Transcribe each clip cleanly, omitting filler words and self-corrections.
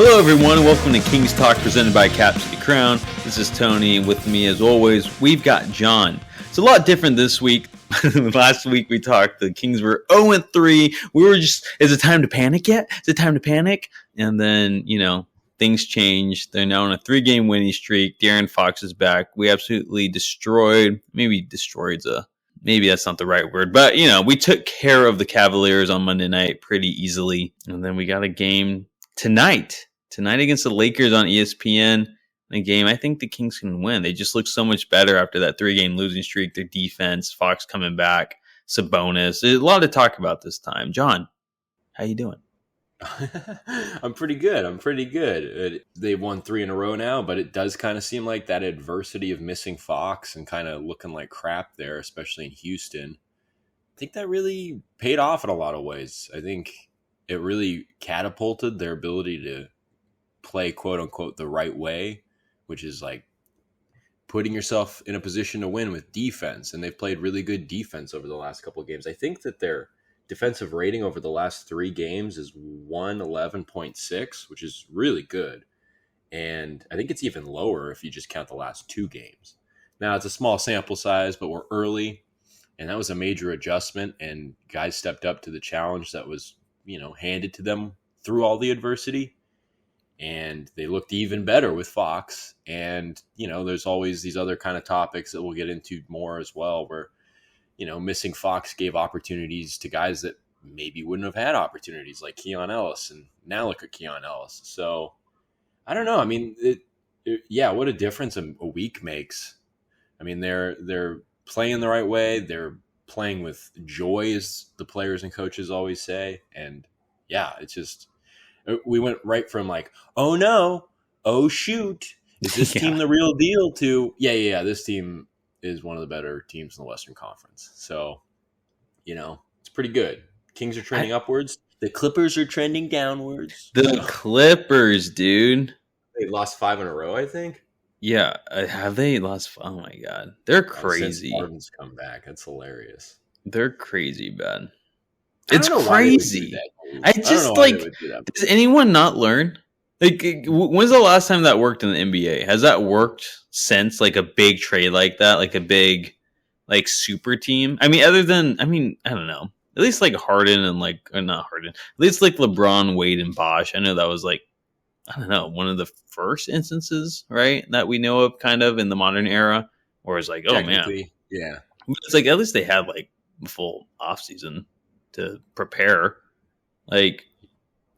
Hello, everyone. Welcome to Kings Talk, presented by Cap City Crown. This is Tony, and with me, as always, we've got John. It's a lot different this week. Last week, we talked. The Kings were 0-3. We were just, is it time to panic yet? Is it time to panic? And then, things changed. They're now on a 3-game winning streak. De'Aaron Fox is back. We absolutely destroyed. Maybe that's not the right word, but we took care of the Cavaliers on Monday night pretty easily. And then we got a game tonight against the Lakers on ESPN. A game I think the Kings can win. They just look so much better after that 3-game losing streak. Their defense, Fox coming back, Sabonis. There's a lot to talk about this time. John, how you doing? I'm pretty good. They won 3 in a row now, but it does kind of seem like that adversity of missing Fox and kind of looking like crap there, especially in Houston. I think that really paid off in a lot of ways. I think it really catapulted their ability to play quote unquote the right way, which is like putting yourself in a position to win with defense. And they've played really good defense over the last couple of games. I think that their defensive rating over the last 3 games is 111.6, which is really good. And I think it's even lower if you just count the last 2 games. Now, it's a small sample size, but we're early, and that was a major adjustment, and guys stepped up to the challenge that was, handed to them through all the adversity. And they looked even better with Fox. And, there's always these other kind of topics that we'll get into more as well, where missing Fox gave opportunities to guys that maybe wouldn't have had opportunities, like Keon Ellis, and now look at Keon Ellis. So I don't know. I mean, what a difference a week makes. I mean, they're playing the right way. They're playing with joy, as the players and coaches always say. And yeah, it's just, we went right from like, oh no, oh shoot, is this team the real deal, to this team is one of the better teams in the Western Conference. So, it's pretty good. Kings are trending upwards. The Clippers are trending downwards. The Clippers, dude. They lost 5 in a row, I think. Yeah. Have they lost? Oh, my God. They're crazy. Since Harden's come back. That's hilarious. They're crazy, bad. It's crazy. I just does anyone not learn? Like, when's the last time that worked in the NBA? Has that worked since, like, a big trade like that? Like, a big, like, super team? I mean, I don't know. At least, like, Harden and, like, or not Harden. At least, like, LeBron, Wade, and Bosh. I know that was, like, I don't know, one of the first instances, right, that we know of kind of in the modern era. Where it's like, oh, man. Yeah. It's like, at least they had, like, a full offseason to prepare. Like,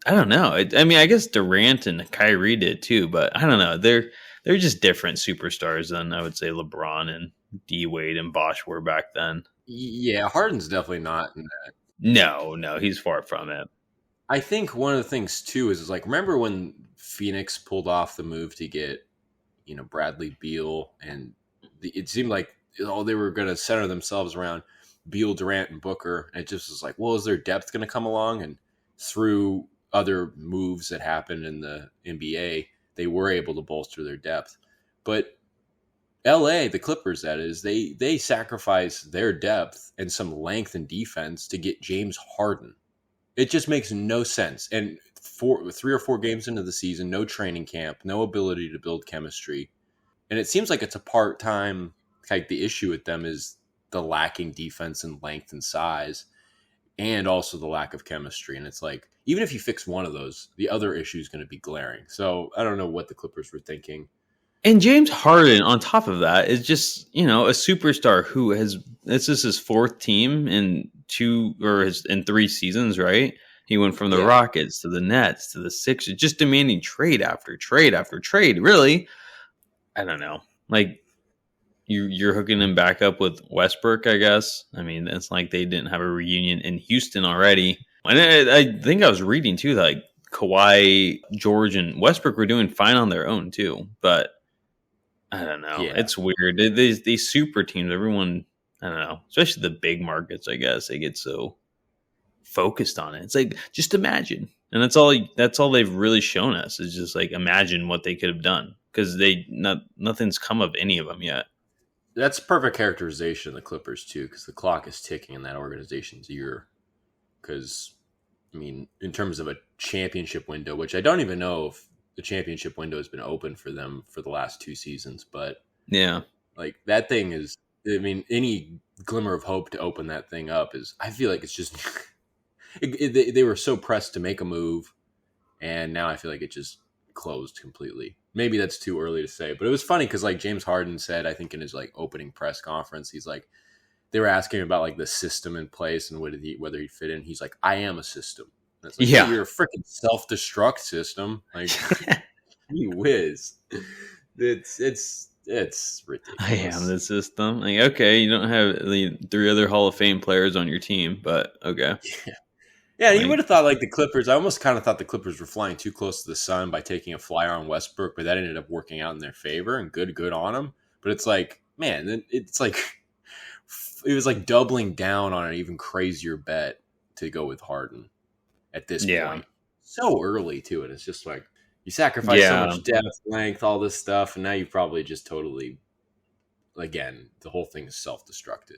I don't know. I mean, I guess Durant and Kyrie did too, but I don't know. They're just different superstars than I would say LeBron and D Wade and Bosh were back then. Yeah, Harden's definitely not in that. No, he's far from it. I think one of the things too is like, remember when Phoenix pulled off the move to get, Bradley Beal, and it seemed like they were going to center themselves around Beal, Durant, and Booker, and it just was like, well, is their depth going to come along? And through other moves that happened in the NBA, they were able to bolster their depth. But LA, the Clippers, that is, they sacrifice their depth and some length and defense to get James Harden. It just makes no sense. And 3 or 4 games into the season, no training camp, no ability to build chemistry. And it seems like it's a part-time, like the issue with them is the lacking defense and length and size, and also the lack of chemistry. And it's like, even if you fix one of those, the other issue is going to be glaring. So I don't know what the Clippers were thinking. And James Harden, on top of that, is just, a superstar who this is his 4th team in 3 seasons, right? He went from the Rockets to the Nets to the Sixers, just demanding trade after trade after trade. Really, I don't know. Like, you're hooking him back up with Westbrook, I guess. I mean, it's like they didn't have a reunion in Houston already. And I think I was reading, too, that like Kawhi, George, and Westbrook were doing fine on their own, too. But I don't know. Yeah. It's weird. These super teams, everyone, I don't know, especially the big markets, I guess, they get so focused on it. It's like, just imagine. And that's all they've really shown us is just like, imagine what they could have done. Because nothing's come of any of them yet. That's perfect characterization of the Clippers, too, because the clock is ticking in that organization's ear. Because I mean, in terms of a championship window, which I don't even know if the championship window has been open for them for the last 2 seasons, but Yeah. like that thing is, I mean, any glimmer of hope to open that thing up is, I feel like it's just, they were so pressed to make a move, and now I feel like it just closed completely. Maybe that's too early to say, but it was funny because like James Harden said, I think in his like opening press conference, he's like, they were asking him about like the system in place and whether he'd fit in. He's like, I am a system. And it's like, Yeah. hey, you're a freaking self-destruct system. Like, you whiz. It's ridiculous. I am the system. Like, okay, you don't have the 3 other Hall of Fame players on your team, but okay. Yeah, Like, you would have thought like the Clippers. I almost kind of thought the Clippers were flying too close to the sun by taking a flyer on Westbrook, but that ended up working out in their favor and good on them. But it's like, man, it's like it was like doubling down on an even crazier bet to go with Harden at this point. So early too, and it's just like you sacrifice so much depth, length, all this stuff, and now you probably just totally, again, the whole thing is self-destructed.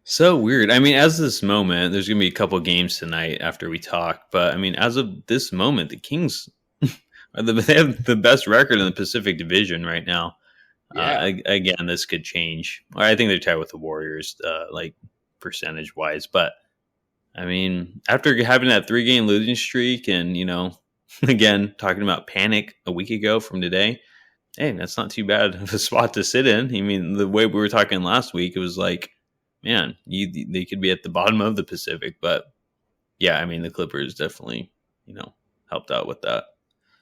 So weird. I mean, as this moment, there's going to be a couple games tonight after we talk, but I mean, as of this moment, the Kings they have the best record in the Pacific Division right now. Yeah. Again, this could change. I think they're tied with the Warriors, like percentage wise, but I mean, after having that 3-game losing streak, and again talking about panic a week ago from today, hey, that's not too bad of a spot to sit in. I mean, the way we were talking last week, it was like, man, they could be at the bottom of the Pacific. But yeah, I mean, the Clippers definitely, helped out with that.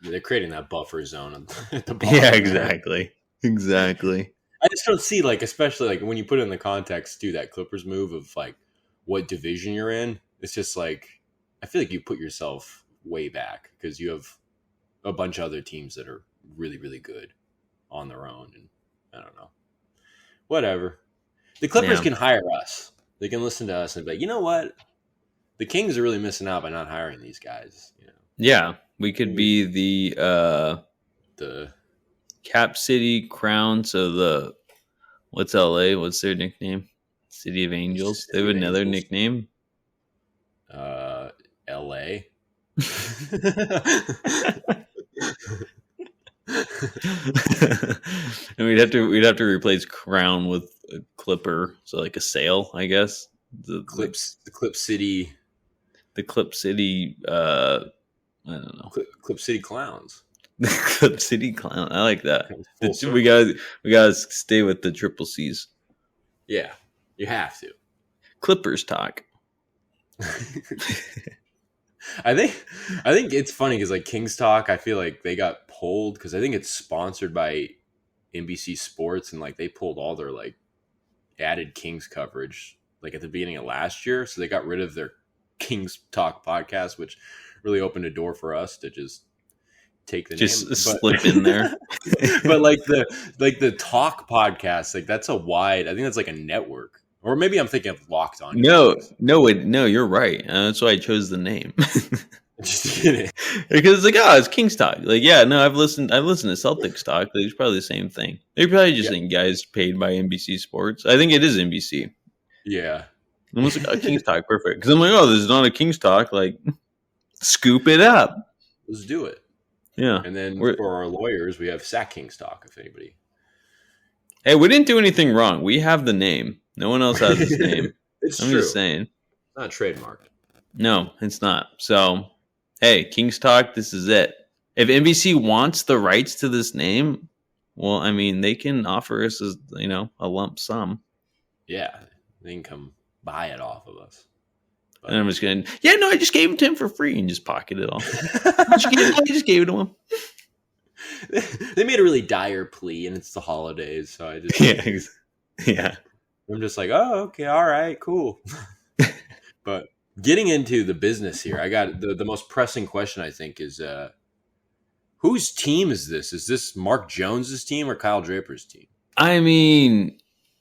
Yeah, they're creating that buffer zone at the bottom. Yeah, exactly. Exactly. I just don't see, like, especially like when you put it in the context too, that Clippers move of like what division you're in. It's just like, I feel like you put yourself way back because you have a bunch of other teams that are really, really good on their own. And I don't know, whatever. The Clippers can hire us. They can listen to us and be like, you know what? The Kings are really missing out by not hiring these guys. Yeah, we could be the Cap City Crown. So what's LA? What's their nickname? City of Angels. They have another nickname. LA. And we'd have to replace Crown with a Clipper, so like a sail, I guess. The Clip City. The Clip City. I don't know. Clip City Clowns. The Clip City Clown. I like that. We gotta stay with the triple C's. Yeah, you have to. Clippers talk. I think it's funny because like Kings Talk, I feel like they got pulled because I think it's sponsored by NBC Sports, and like they pulled all their like added Kings coverage like at the beginning of last year, so they got rid of their Kings Talk podcast, which really opened a door for us to just take the name, slip in there. But like the Talk podcast, like that's I think that's like a network. Or maybe I'm thinking of Locked On. No, you're right. That's why I chose the name. Just kidding. Because it's like, it's Kings Talk. Like, yeah, no, I've listened to Celtics Talk. It's probably the same thing. They're probably just think guys paid by NBC Sports. I think it is NBC. Yeah. I'm like, Kings Talk, perfect. Because I'm like, this is not a Kings Talk. Like, scoop it up. Let's do it. Yeah. And then for our lawyers, we have Sack Kings Talk, if anybody. Hey, we didn't do anything wrong. We have the name. No one else has this name. I'm just saying. It's not trademarked. No, it's not. So, hey, Kings Talk, this is it. If NBC wants the rights to this name, well, I mean, they can offer us, a lump sum. Yeah, they can come buy it off of us. But, and I'm just going to, I just gave it to him for free and just pocket it all. I just gave it to him. They made a really dire plea, and it's the holidays, so I just... Yeah. I'm just like, oh, okay, all right, cool. But getting into the business here, I got the most pressing question, I think, is whose team is this? Is this Mark Jones's team or Kyle Draper's team? I mean,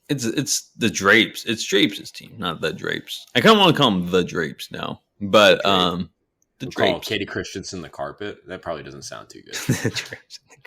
it's the Drapes. It's Drapes' team, not the Drapes. I kind of want to call them the Drapes now, but the Drapes. Katie Christensen the carpet. That probably doesn't sound too good. The Drapes in the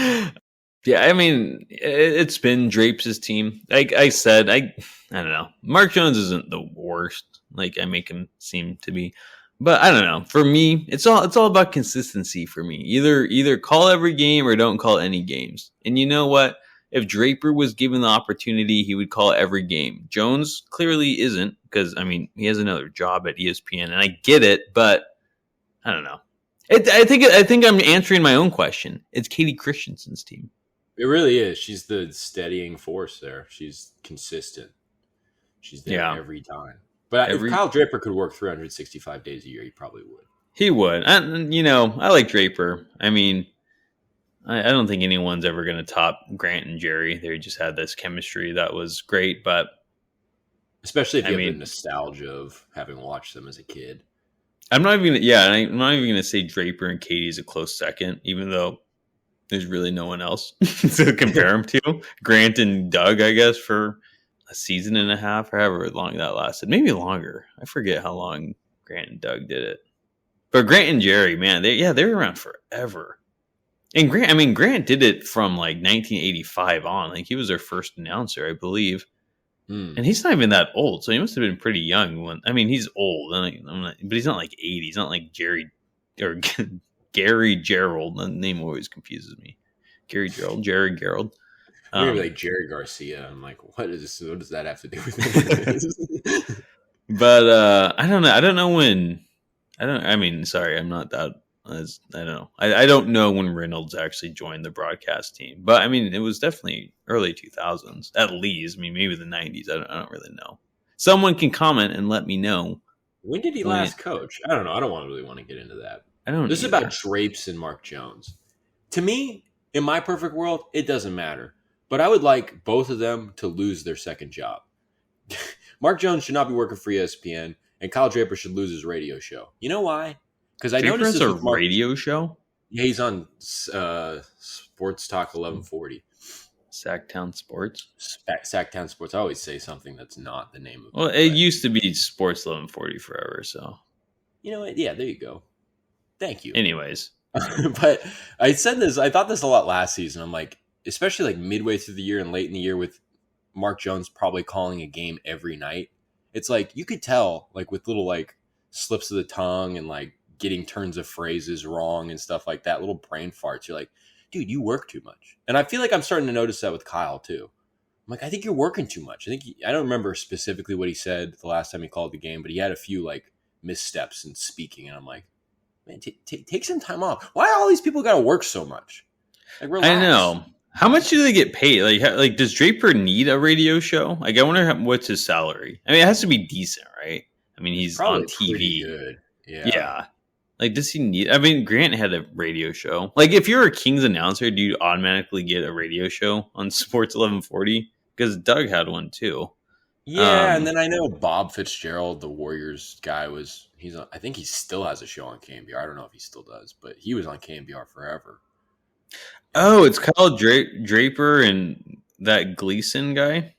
carpet. Yeah, I mean, it's been Drapes' team. Like I said, I don't know. Mark Jones isn't the worst. Like I make him seem to be, But I don't know. For me, it's all about consistency for me. Either call every game or don't call any games. And you know what? If Draper was given the opportunity, he would call every game. Jones clearly isn't because I mean he has another job at ESPN, and I get it, but I don't know. I think I'm answering my own question. It's Katie Christensen's team. It really is. She's the steadying force there. She's consistent. She's there every time. But if Kyle Draper could work 365 days a year, he probably would. He would. And, I like Draper. I mean, I don't think anyone's ever going to top Grant and Jerry. They just had this chemistry that was great. But especially if you have the nostalgia of having watched them as a kid. I'm not even going to say Draper and Katie's a close second, even though there's really no one else to compare them to. Grant and Doug, I guess, for a season and a half, or however long that lasted. Maybe longer. I forget how long Grant and Doug did it. But Grant and Jerry, man, they were around forever. And Grant did it from like 1985 on. Like he was their first announcer, I believe. And he's not even that old, so he must have been pretty young. He's old, but he's not like 80. He's not like Jerry or Gary Gerald. The name always confuses me. Gary Gerald, Jerry Gerald. Maybe like Jerry Garcia. I'm like, what does that have to do with it? But I don't know. I don't know when. Sorry, I'm not that. I don't know. I don't know when Reynolds actually joined the broadcast team, but it was definitely early 2000s at least. Maybe the 90s. I don't really know. Someone can comment and let me know. When did he last coach? I don't know. I don't really want to get into that. This is about Drapes and Mark Jones. To me, in my perfect world, it doesn't matter. But I would like both of them to lose their second job. Mark Jones should not be working for ESPN, and Kyle Draper should lose his radio show. You know why? Because I noticed a radio show. Yeah, he's on Sports Talk 1140. Sacktown Sports. Sacktown Sports. I always say something that's not the name of it. Well, it used to be Sports 1140 forever. So you know what? Yeah, there you go. Thank you. Anyways, but I said this. I thought this a lot last season. I'm like, especially like midway through the year and late in the year with Mark Jones probably calling a game every night. It's like you could tell like with little like slips of the tongue and like getting turns of phrases wrong and stuff like that, little brain farts. You're like, dude, you work too much. And I feel like I'm starting to notice that with Kyle too. I'm like, I think you're working too much. I don't remember specifically what he said the last time he called the game, but he had a few like missteps in speaking. And I'm like, man, take some time off. Why all these people got to work so much? Like, relax. I know. How much do they get paid? Like, does Draper need a radio show? Like, I wonder what's his salary. It has to be decent, right? He's probably on TV. Good. Yeah. Like, does he need? Grant had a radio show. Like, if you're a Kings announcer, do you automatically get a radio show on Sports 1140? Because Doug had one too. Yeah, and then I know Bob Fitzgerald, the Warriors guy, I think he still has a show on KNBR. I don't know if he still does, but he was on KNBR forever. Oh, it's Kyle Draper and that Gleason guy,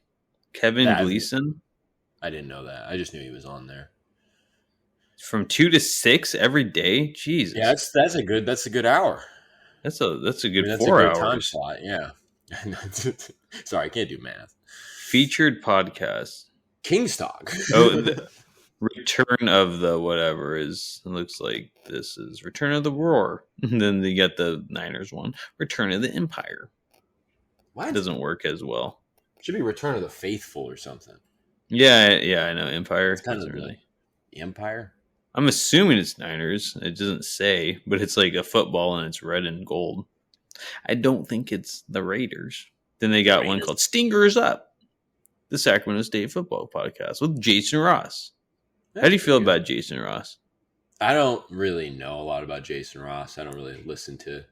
Kevin Gleason. I didn't know that. I just knew he was on there. From 2 to 6 every day. Jesus. Yeah, that's a good hour. That's a good 4 hours. Time slot. Yeah. Sorry, I can't do math. Featured podcast. King's Talk. The Return of the whatever is. It looks like this is Return of the Roar. And then they get the Niners one. Return of the Empire. What? It doesn't work as well. Should be Return of the Faithful or something. Yeah, I know. Empire. It's kind of really Empire. I'm assuming it's Niners. It doesn't say, but it's like a football and it's red and gold. I don't think it's the Raiders. Then they got one called Stingers Up, the Sacramento State football podcast with Jason Ross. How do you feel about Jason Ross? I don't really know a lot about Jason Ross. I don't really listen to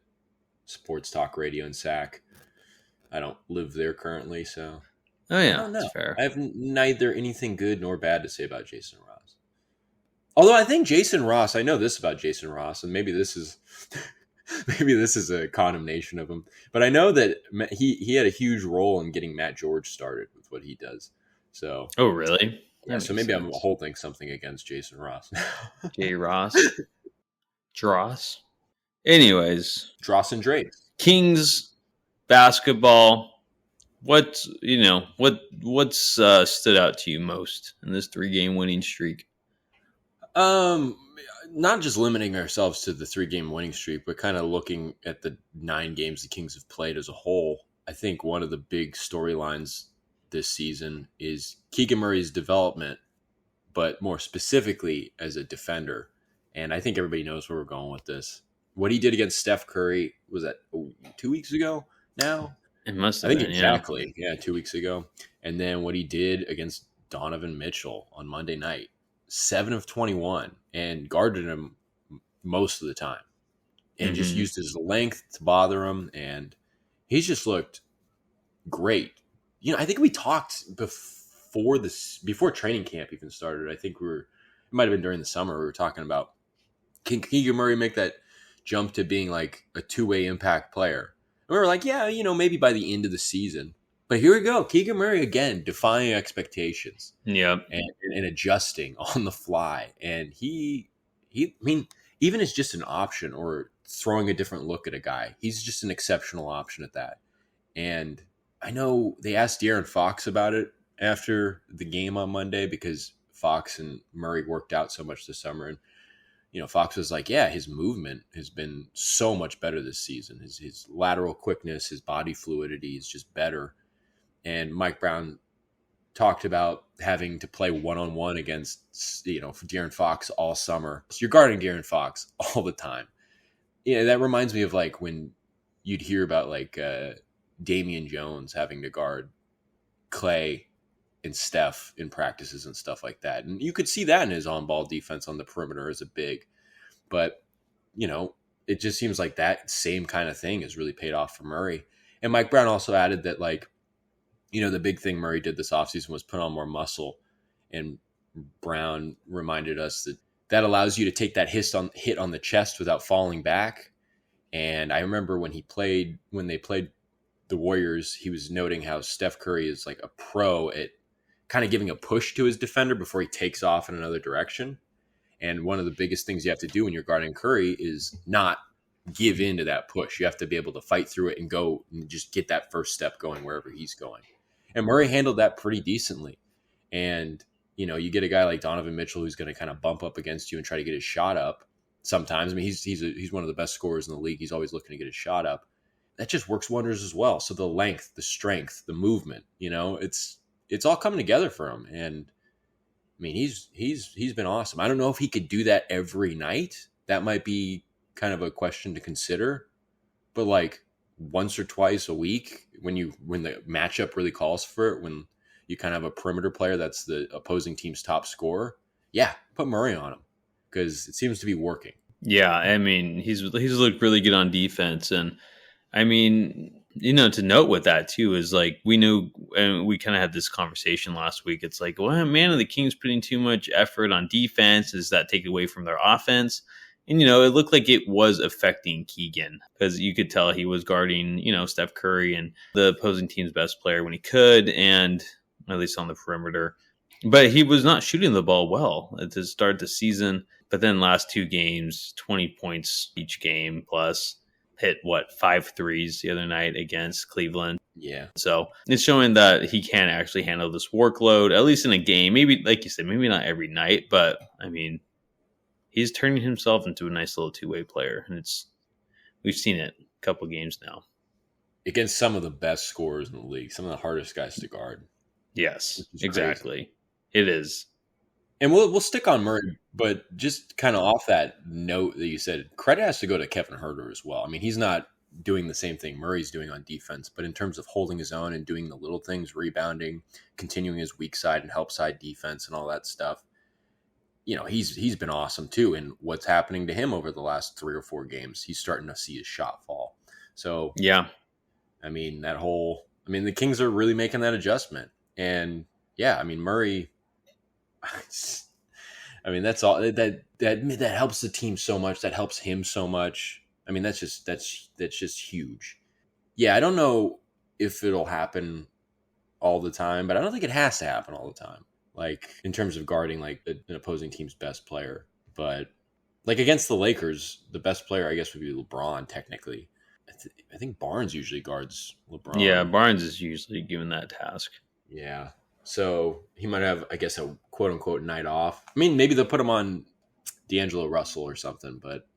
sports talk radio in Sac. I don't live there currently, so. Oh yeah, that's fair. I have neither anything good nor bad to say about Jason Ross. Although I think Jason Ross, I know this about Jason Ross, and maybe this is a condemnation of him, but I know that he had a huge role in getting Matt George started with what he does. So, oh really? Yeah. So maybe I'm holding something against Jason Ross. J. Ross, Dross. Anyways, Dross and Drake. Kings basketball. What's stood out to you most in this 3-game winning streak? not just limiting ourselves to the 3-game winning streak, but kind of looking at the 9 games the Kings have played as a whole. I think one of the big storylines this season is Keegan Murray's development, but more specifically as a defender. And I think everybody knows where we're going with this. What he did against Steph Curry, was that 2 weeks ago now? It must have I think been, exactly. Yeah, 2 weeks ago. And then what he did against Donovan Mitchell on Monday night, 7 of 21, and guarded him most of the time. And just used his length to bother him. And he's just looked great. I think we talked before training camp even started. I think it might have been during the summer. We were talking about, can Keegan Murray make that jump to being like a two-way impact player? And we were like, yeah, maybe by the end of the season. But here we go. Keegan Murray again, defying expectations. Yeah. And adjusting on the fly. And I mean, even as just an option or throwing a different look at a guy, he's just an exceptional option at that. And I know they asked De'Aaron Fox about it after the game on Monday because Fox and Murray worked out so much this summer. And Fox was like, yeah, his movement has been so much better this season. His lateral quickness, his body fluidity is just better. And Mike Brown talked about having to play one-on-one against, De'Aaron Fox all summer. So you're guarding De'Aaron Fox all the time. That reminds me of like when you'd hear about like Damian Jones having to guard Clay and Steph in practices and stuff like that. And you could see that in his on-ball defense on the perimeter as a big. But, it just seems like that same kind of thing has really paid off for Murray. And Mike Brown also added that, like, the big thing Murray did this offseason was put on more muscle. And Brown reminded us that allows you to take that hit on the chest without falling back. And I remember when they played the Warriors, he was noting how Steph Curry is like a pro at kind of giving a push to his defender before he takes off in another direction. And one of the biggest things you have to do when you're guarding Curry is not give in to that push. You have to be able to fight through it and go and just get that first step going wherever he's going. And Murray handled that pretty decently. And, you get a guy like Donovan Mitchell who's going to kind of bump up against you and try to get his shot up sometimes. I mean, he's one of the best scorers in the league. He's always looking to get his shot up. That just works wonders as well. So the length, the strength, the movement, it's all coming together for him. And I mean, he's been awesome. I don't know if he could do that every night. That might be kind of a question to consider. But like once or twice a week, when the matchup really calls for it, when you kind of have a perimeter player that's the opposing team's top scorer, yeah, put Murray on him because it seems to be working. Yeah, I mean, he's looked really good on defense. And I mean, to note with that too is like we knew, and we kind of had this conversation last week. It's like, well, man, are the Kings putting too much effort on defense? Does that take away from their offense? And it looked like it was affecting Keegan because you could tell he was guarding, Steph Curry and the opposing team's best player when he could, and at least on the perimeter. But he was not shooting the ball well to start the season. But then last 2 games, 20 points each game plus. Hit 5 threes the other night against Cleveland. Yeah. So it's showing that he can actually handle this workload, at least in a game. Maybe, like you said, maybe not every night, but I mean, he's turning himself into a nice little two-way player. And we've seen it a couple games now. Against some of the best scorers in the league, some of the hardest guys to guard. Yes, exactly. It is. And we'll stick on Murray, but just kind of off that note that you said, credit has to go to Kevin Huerter as well. I mean, he's not doing the same thing Murray's doing on defense, but in terms of holding his own and doing the little things, rebounding, continuing his weak side and help side defense and all that stuff, he's been awesome too. And what's happening to him over the last 3 or 4 games, he's starting to see his shot fall. So yeah, I mean, the Kings are really making that adjustment. And yeah, I mean, Murray, I mean, that's all that helps the team so much. That helps him so much. I mean, that's just huge. Yeah, I don't know if it'll happen all the time, but I don't think it has to happen all the time. Like in terms of guarding like an opposing team's best player, but like against the Lakers, the best player I guess would be LeBron. Technically, I think Barnes usually guards LeBron. Yeah, Barnes is usually given that task. Yeah. So he might have, I guess, a quote unquote night off. I mean, maybe they'll put him on D'Angelo Russell or something, but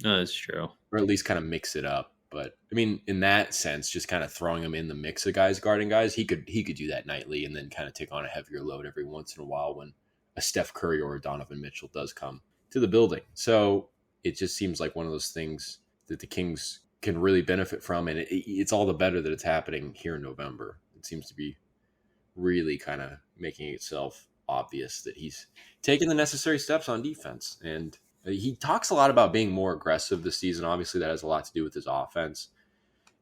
No, that's true. or at least kind of mix it up. But I mean, in that sense, just kind of throwing him in the mix of guys guarding guys, he could do that nightly and then kind of take on a heavier load every once in a while when a Steph Curry or a Donovan Mitchell does come to the building. So it just seems like one of those things that the Kings can really benefit from, and it's all the better that it's happening here in November. It seems to be really kind of making itself obvious that he's taking the necessary steps on defense. And he talks a lot about being more aggressive this season. Obviously, that has a lot to do with his offense.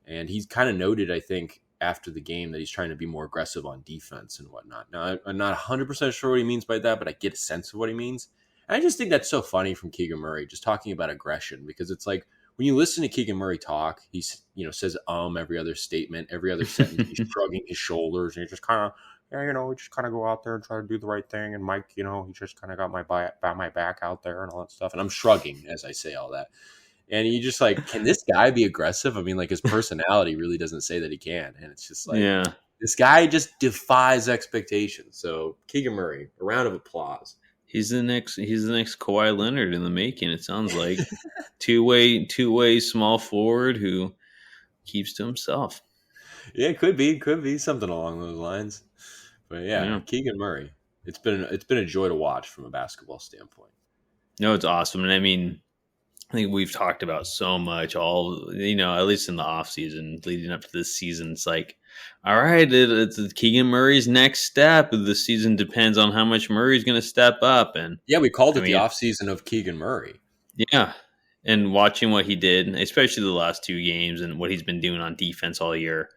And he's kind of noted, I think, after the game that he's trying to be more aggressive on defense and whatnot. Now, I'm not 100% sure what he means by that, but I get a sense of what he means. And I just think that's so funny from Keegan Murray, just talking about aggression, because it's like when you listen to Keegan Murray talk, he's, says every other statement, every other sentence, he's shrugging his shoulders, and he just kind of, we just kind of go out there and try to do the right thing. And Mike, he just kind of got my back out there and all that stuff. And I'm shrugging as I say all that. And you just like, can this guy be aggressive? I mean, like his personality really doesn't say that he can. And it's just like, Yeah. This guy just defies expectations. So Keegan Murray, a round of applause. He's the next Kawhi Leonard in the making, it sounds like. two-way small forward who keeps to himself. Yeah, it could be something along those lines. But yeah, Keegan Murray. It's been a joy to watch from a basketball standpoint. No, it's awesome. And I mean, I think we've talked about so much at least in the off season leading up to this season. It's like, all right, it's Keegan Murray's next step. The season depends on how much Murray's going to step up. And yeah, we called it the off season of Keegan Murray. Yeah. And watching what he did, especially the last two games and what he's been doing on defense all year,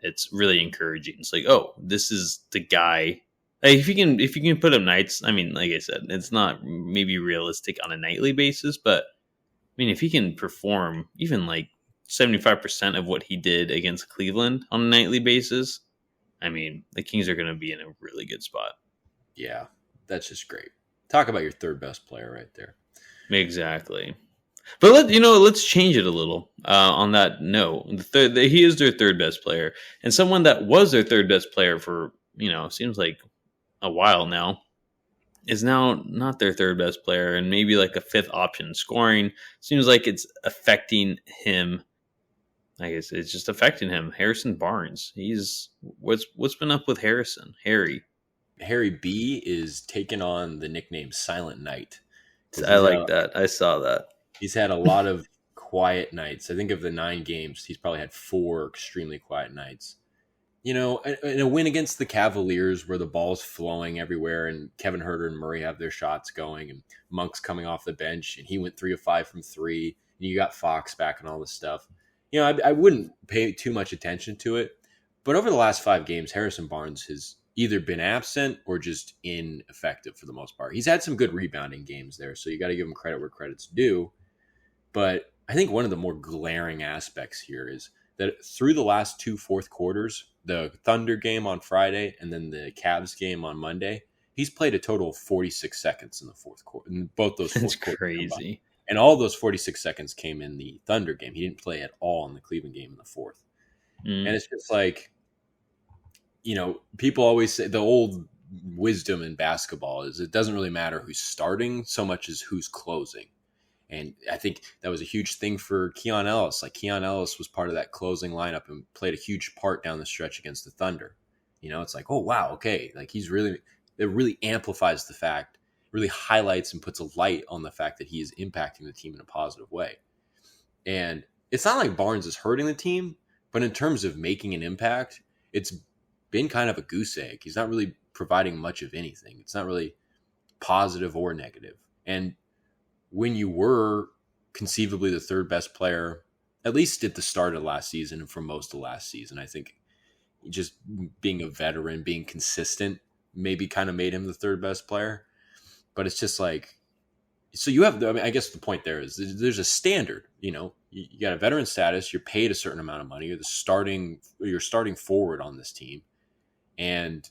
it's really encouraging. It's like, oh, this is the guy. Like if you can put up nights, I mean, like I said, it's not maybe realistic on a nightly basis, but I mean, if he can perform even like 75% of what he did against Cleveland on a nightly basis, I mean, the Kings are going to be in a really good spot. Yeah, that's just great. Talk about your third best player right there. Exactly. But let's change it a little. On that note, he is their third best player, and someone that was their third best player for seems like a while now is now not their third best player, and maybe like a fifth option scoring. Seems like it's affecting him. I guess it's just affecting him. Harrison Barnes. He's what's been up with Harrison? Harry B is taking on the nickname Silent Night. I like that. I saw that. He's had a lot of quiet nights. I think of the 9 games, he's probably had 4 extremely quiet nights. In a win against the Cavaliers where the ball's flowing everywhere and Kevin Huerter and Murray have their shots going and Monk's coming off the bench and he went 3 of 5 from 3 and you got Fox back and all this stuff. I wouldn't pay too much attention to it. But over the last 5 games, Harrison Barnes has either been absent or just ineffective for the most part. He's had some good rebounding games there, so you got to give him credit where credit's due. But I think one of the more glaring aspects here is that through the last 2 fourth quarters, the Thunder game on Friday and then the Cavs game on Monday, he's played a total of 46 seconds in the fourth quarter. In both those fourth quarters. That's crazy. And all those 46 seconds came in the Thunder game. He didn't play at all in the Cleveland game in the fourth. And it's just like, people always say the old wisdom in basketball is it doesn't really matter who's starting so much as who's closing. And I think that was a huge thing for Keon Ellis. Like Keon Ellis was part of that closing lineup and played a huge part down the stretch against the Thunder. It's like, oh, wow, okay. Like it really amplifies the fact, really highlights and puts a light on the fact that he is impacting the team in a positive way. And it's not like Barnes is hurting the team, but in terms of making an impact, it's been kind of a goose egg. He's not really providing much of anything. It's not really positive or negative. And when you were conceivably the third best player, at least at the start of last season and for most of last season, I think just being a veteran, being consistent, maybe kind of made him the third best player. But it's just like, so you have, I guess the point there is there's a standard, you got a veteran status, you're paid a certain amount of money, you're starting forward on this team, and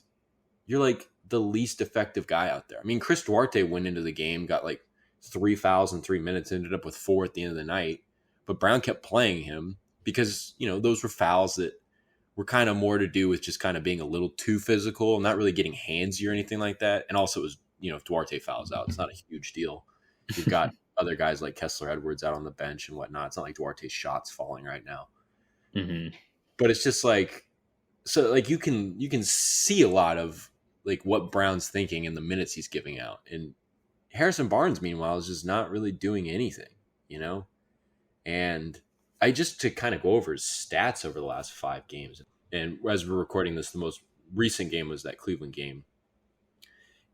you're like the least effective guy out there. I mean, Chris Duarte went into the game, got like 3 fouls in 3 minutes, ended up with 4 at the end of the night, but Brown kept playing him because, those were fouls that were kind of more to do with just kind of being a little too physical, not really getting handsy or anything like that. And also it was, if Duarte fouls out, it's not a huge deal. You've got other guys like Kessler Edwards out on the bench and whatnot. It's not like Duarte's shot's falling right now. Mm-hmm. But it's just like, so like you can see a lot of like what Brown's thinking in the minutes he's giving out. And Harrison Barnes, meanwhile, is just not really doing anything, you know? And I just to kind of go over his stats over the last 5 games. And as we're recording this, the most recent game was that Cleveland game.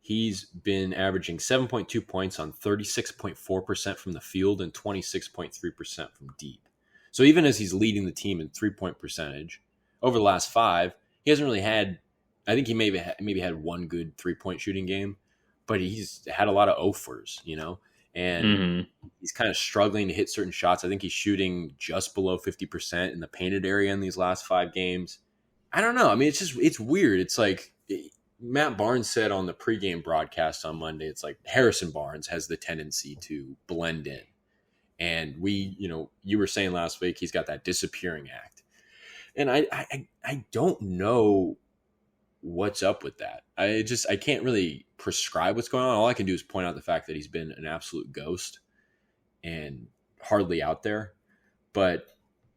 He's been averaging 7.2 points on 36.4% from the field and 26.3% from deep. So even as he's leading the team in 3-point percentage, over the last 5, he hasn't really had, I think he maybe had one good 3-point shooting game, but he's had a lot of offers, you know, and he's kind of struggling to hit certain shots. I think he's shooting just below 50% in the painted area in these last 5 games. I don't know. I mean, it's weird. It's like Matt Barnes said on the pregame broadcast on Monday, it's like Harrison Barnes has the tendency to blend in. And you were saying last week, he's got that disappearing act. And I don't know what's up with that. I can't really prescribe what's going on. All I can do is point out the fact that he's been an absolute ghost and hardly out there. But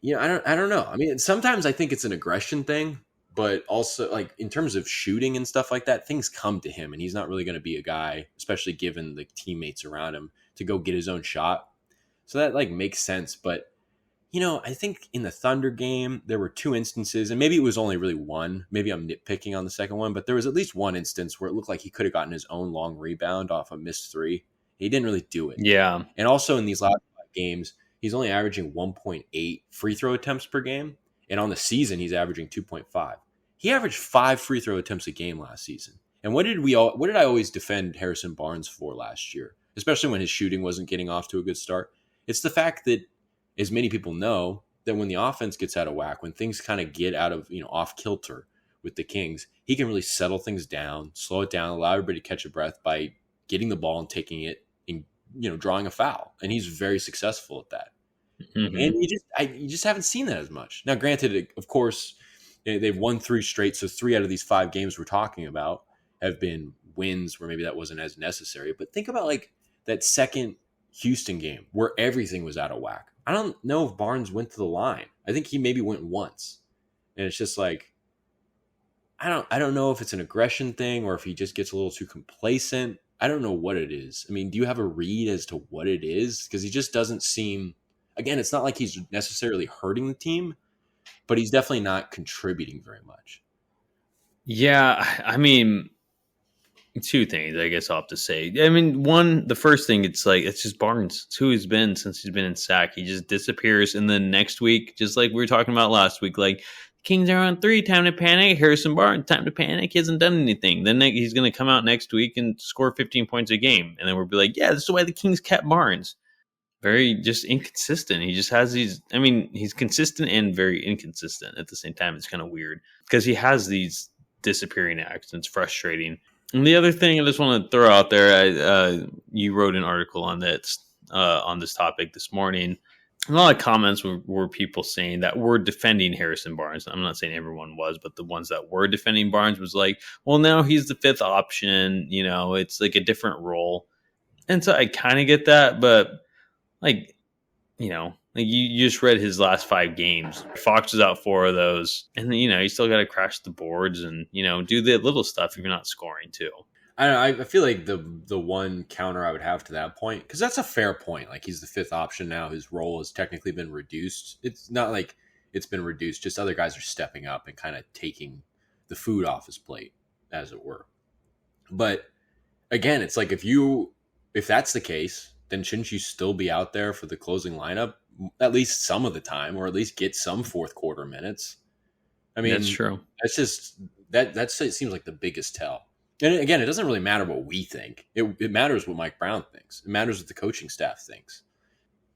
I don't know. I mean, sometimes I think it's an aggression thing, but also like in terms of shooting and stuff like that, things come to him, and he's not really going to be a guy, especially given the teammates around him, to go get his own shot. So that like makes sense. But I think in the Thunder game, there were 2 instances, and maybe it was only really one. Maybe I'm nitpicking on the second one, but there was at least one instance where it looked like he could have gotten his own long rebound off a missed 3. He didn't really do it. Yeah. And also in these last 5 games, he's only averaging 1.8 free throw attempts per game. And on the season, he's averaging 2.5. He averaged 5 free throw attempts a game last season. And what did I always defend Harrison Barnes for last year, especially when his shooting wasn't getting off to a good start? It's the fact that, as many people know, that when the offense gets out of whack, when things kind of get out of, off kilter with the Kings, he can really settle things down, slow it down, allow everybody to catch a breath by getting the ball and taking it and, drawing a foul. And he's very successful at that. Mm-hmm. And you just haven't seen that as much. Now, granted, of course, they've won 3 straight. So 3 out of these 5 games we're talking about have been wins where maybe that wasn't as necessary. But think about like that second Houston game where everything was out of whack. I don't know if Barnes went to the line. I think he maybe went once. And it's just like, I don't know if it's an aggression thing or if he just gets a little too complacent. I don't know what it is. I mean, do you have a read as to what it is? Because he just doesn't seem, again, it's not like he's necessarily hurting the team, but he's definitely not contributing very much. Yeah, I mean, 2 things I guess I'll have to say. I mean, one, the first thing, it's just Barnes. It's who he's been since he's been in Sac. He just disappears, and then next week, just like we were talking about last week, like Kings are on 3, time to panic. Harrison Barnes, time to panic. He hasn't done anything. Then he's going to come out next week and score 15 points a game, and then we'll be like, yeah, this is why the Kings kept Barnes. Very just inconsistent. He just has these. I mean, he's consistent and very inconsistent at the same time. It's kind of weird because he has these disappearing acts, and it's frustrating. And the other thing I just want to throw out there, you wrote an article on that on this topic this morning. A lot of comments were people saying that were defending Harrison Barnes. I'm not saying everyone was, but the ones that were defending Barnes was like, well, now he's the 5th option. It's like a different role. And so I kind of get that, but like you just read his last 5 games. Fox is out 4 of those. And then, you still got to crash the boards and, do the little stuff if you're not scoring too. I don't know. I feel like the one counter I would have to that point, because that's a fair point. Like he's the 5th option now. His role has technically been reduced. It's not like it's been reduced. Just other guys are stepping up and kind of taking the food off his plate, as it were. But again, it's like if that's the case, then shouldn't you still be out there for the closing lineup at least some of the time, or at least get some 4th quarter minutes? I mean, that's true. That's just it seems like the biggest tell. And again, it doesn't really matter what we think. It matters what Mike Brown thinks. It matters what the coaching staff thinks.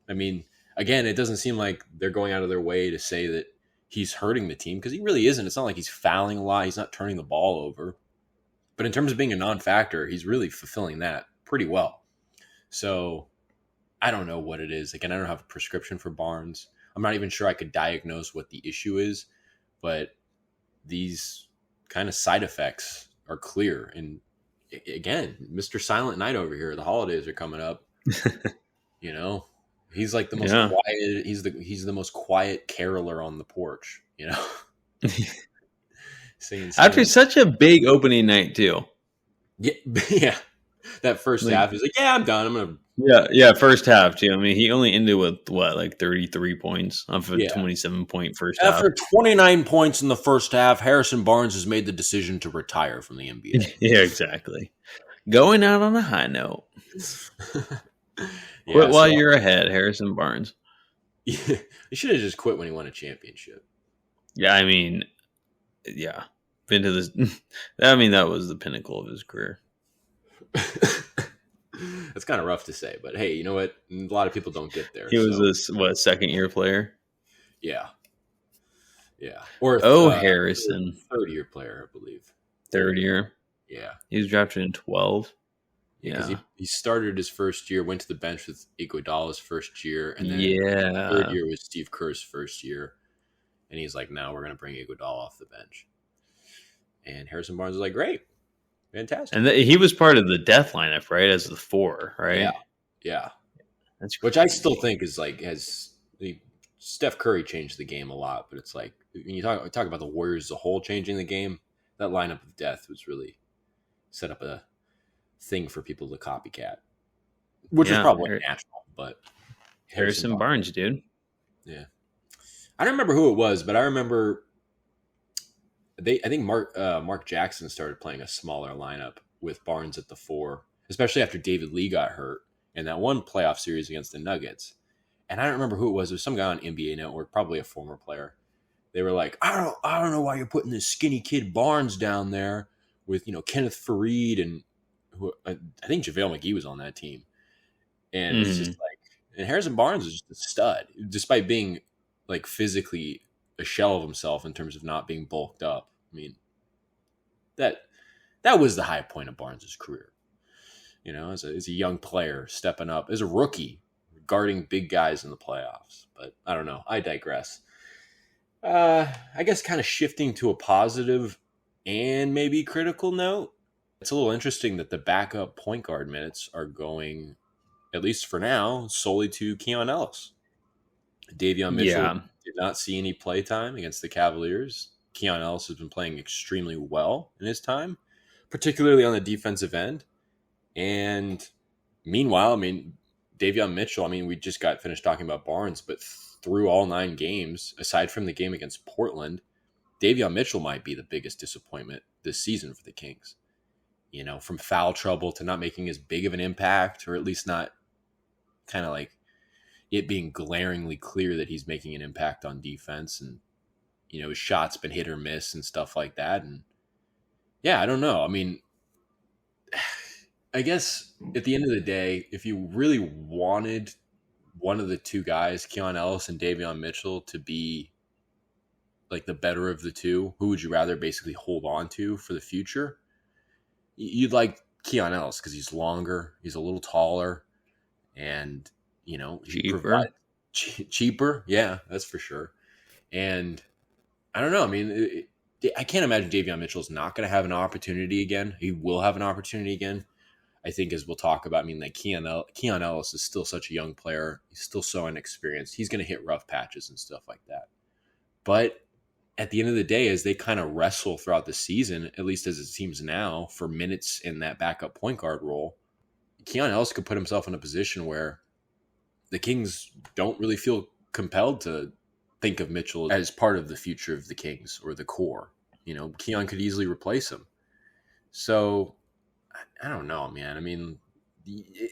I mean, again, it doesn't seem like they're going out of their way to say that he's hurting the team, because he really isn't. It's not like he's fouling a lot. He's not turning the ball over. But in terms of being a non-factor, he's really fulfilling that pretty well. So I don't know what it is. Again, I don't have a prescription for Barnes. I'm not even sure I could diagnose what the issue is, but these kind of side effects are clear. And again, Mr. Silent Night over here, the holidays are coming up. You know, he's like the most Yeah. quiet. He's the most quiet caroler on the porch. You know, singing. After such a big opening night too. Yeah, yeah. That first Like, half, he's like, "Yeah, I'm done. I'm gonna." yeah, first half too. I mean, he only ended with what, like 33 points off a Yeah. 27-point first half. After 29 points in the first half, Harrison Barnes has made the decision to retire from the NBA. Yeah, exactly. Going out on a high note. Yeah, Quit while so you're ahead, Harrison Barnes. he should have just quit when he won a championship. Yeah, I mean, yeah. Been to this. I mean, that was the pinnacle of his career. That's kind of rough to say, but hey, you know what? A lot of people don't get there. He was second-year player? Yeah. Or Harrison. third-year player, I believe. Third year. Yeah. He was drafted in 12. Because he started his first year, went to the bench with Iguodala's first year, and then third year was Steve Kerr's first year. And he's like, "Now we're going to bring Iguodala off the bench." And Harrison Barnes was like, "Great. Fantastic." And he was part of the death lineup, right? As the 4, right? Yeah. That's crazy. Which I still think is like Steph Curry changed the game a lot, but it's like when you talk about the Warriors as a whole changing the game, that lineup of death was really set up a thing for people to copycat, which is probably natural. But Harrison Barnes, dude. Yeah, I don't remember who it was, but I remember I think Mark Jackson started playing a smaller lineup with Barnes at the 4, especially after David Lee got hurt in that one playoff series against the Nuggets. And I don't remember who it was. It was some guy on NBA Network, probably a former player. They were like, I don't know why you're putting this skinny kid Barnes down there with, Kenneth Faried and who I think JaVale McGee was on that team. And it's just like, and Harrison Barnes is just a stud, despite being like physically a shell of himself in terms of not being bulked up. I mean, that was the high point of Barnes' career. As a young player stepping up, as a rookie, guarding big guys in the playoffs. But I don't know. I digress. I guess kind of shifting to a positive and maybe critical note. It's a little interesting that the backup point guard minutes are going, at least for now, solely to Keon Ellis. Davion Mitchell did not see any play time against the Cavaliers. Keon Ellis has been playing extremely well in his time, particularly on the defensive end. And meanwhile, Davion Mitchell, we just got finished talking about Barnes, but through all 9 games, aside from the game against Portland, Davion Mitchell might be the biggest disappointment this season for the Kings. From foul trouble to not making as big of an impact, or at least not kind of like it being glaringly clear that he's making an impact on defense, and his shot's been hit or miss and stuff like that. And yeah, I don't know. I guess at the end of the day, if you really wanted one of the two guys, Keon Ellis and Davion Mitchell, to be like the better of the two, who would you rather basically hold on to for the future? You'd like Keon Ellis because he's longer, he's a little taller, and cheaper. Yeah, that's for sure. And I don't know. I can't imagine Davion Mitchell's not going to have an opportunity again. He will have an opportunity again. I think, as we'll talk about, like Keon Ellis is still such a young player. He's still so inexperienced. He's going to hit rough patches and stuff like that. But at the end of the day, as they kind of wrestle throughout the season, at least as it seems now, for minutes in that backup point guard role, Keon Ellis could put himself in a position where the Kings don't really feel compelled to think of Mitchell as part of the future of the Kings or the core. Keon could easily replace him. So I don't know, man.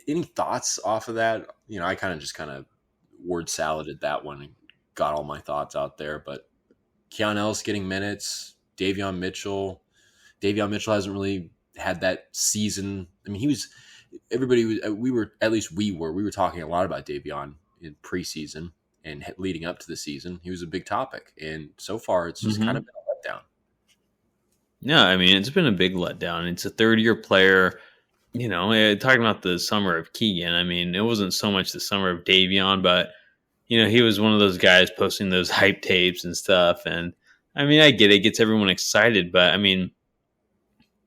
Any thoughts off of that? I kind of word saladed that one and got all my thoughts out there. But Keon Ellis getting minutes, Davion Mitchell hasn't really had that season. We were talking a lot about Davion in preseason and leading up to the season. He was a big topic, and so far it's just kind of been a letdown. Yeah, it's been a big letdown. It's a third-year player. Talking about the summer of Keegan, it wasn't so much the summer of Davion, but he was one of those guys posting those hype tapes and stuff. And I get it, gets everyone excited, but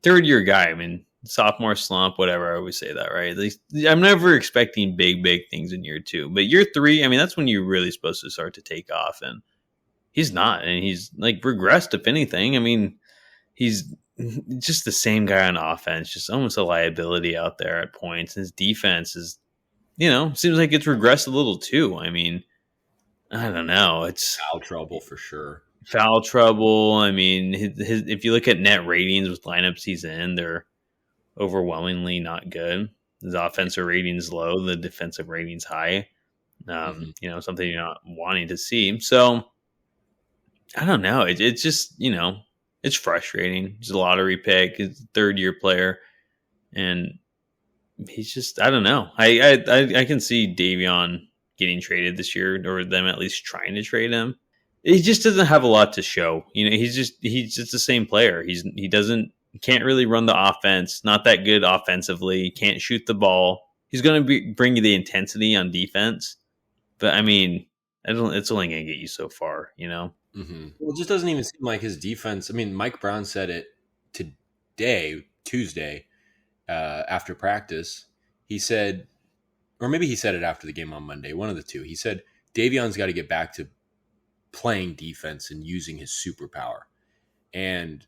third-year guy. sophomore slump, whatever. I always say that, right? At least I'm never expecting big things in year 2, but year 3, I mean, that's when you're really supposed to start to take off, and he's not, and he's like regressed if anything. I mean, he's just the same guy on offense, just almost a liability out there at points. His defense is, seems like it's regressed a little too. I mean, I don't know. It's Foul trouble for sure. foul trouble. I mean, if you look at net ratings with lineups he's in, they're overwhelmingly not good. His offensive rating's low, the defensive rating's high. Something you're not wanting to see. So I don't know. It's just, it's frustrating. He's a lottery pick. He's a third-year player, and he's just, I don't know. I can see Davion getting traded this year, or them at least trying to trade him. He just doesn't have a lot to show. He's just the same player. He can't really run the offense. Not that good offensively. Can't shoot the ball. He's going to bring you the intensity on defense, but I mean, it's only going to get you so far. Mm-hmm. Well, it just doesn't even seem like his defense. I mean, Mike Brown said it today, Tuesday, after practice. He said, or maybe he said it after the game on Monday, one of the two. He said, Davion's got to get back to playing defense and using his superpower. And,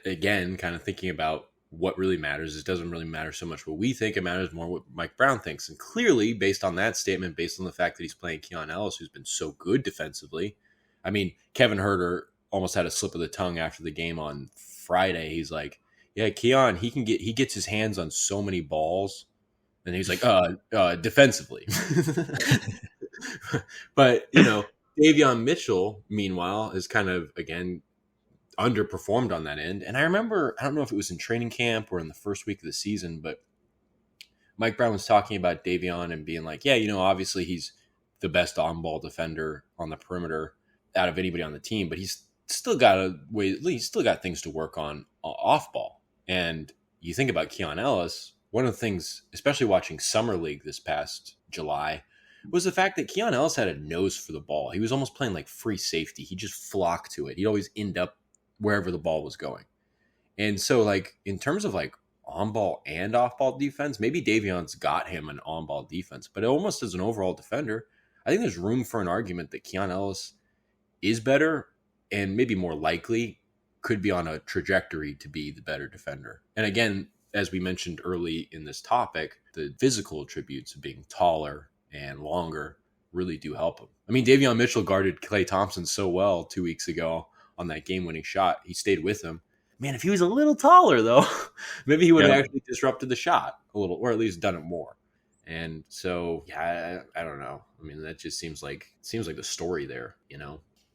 again, kind of thinking about what really matters. It doesn't really matter so much what we think. It matters more what Mike Brown thinks. And clearly, based on that statement, based on the fact that he's playing Keon Ellis, who's been so good defensively. I mean, Kevin Huerter almost had a slip of the tongue after the game on Friday. He's like, yeah, Keon, he gets his hands on so many balls. And he's like, defensively. But, Davion Mitchell, meanwhile, is kind of, again, underperformed on that end. And I remember, I don't know if it was in training camp or in the first week of the season, but Mike Brown was talking about Davion and being like, yeah, obviously he's the best on-ball defender on the perimeter out of anybody on the team, but he's still got things to work on off ball. And you think about Keon Ellis, one of the things, especially watching Summer League this past July, was the fact that Keon Ellis had a nose for the ball. He was almost playing like free safety. He just flocked to it. He'd always end up wherever the ball was going. And so, like, in terms of like on-ball and off-ball defense, maybe Davion's got him an on-ball defense, but almost as an overall defender, I think there's room for an argument that Keon Ellis is better and maybe more likely could be on a trajectory to be the better defender. And again, as we mentioned early in this topic, the physical attributes of being taller and longer really do help him. I mean, Davion Mitchell guarded Klay Thompson so well 2 weeks ago on that game-winning shot. He stayed with him. Man, if he was a little taller, though, maybe he would have actually disrupted the shot a little, or at least done it more. And so, yeah, I don't know. I mean, that just seems like the story there,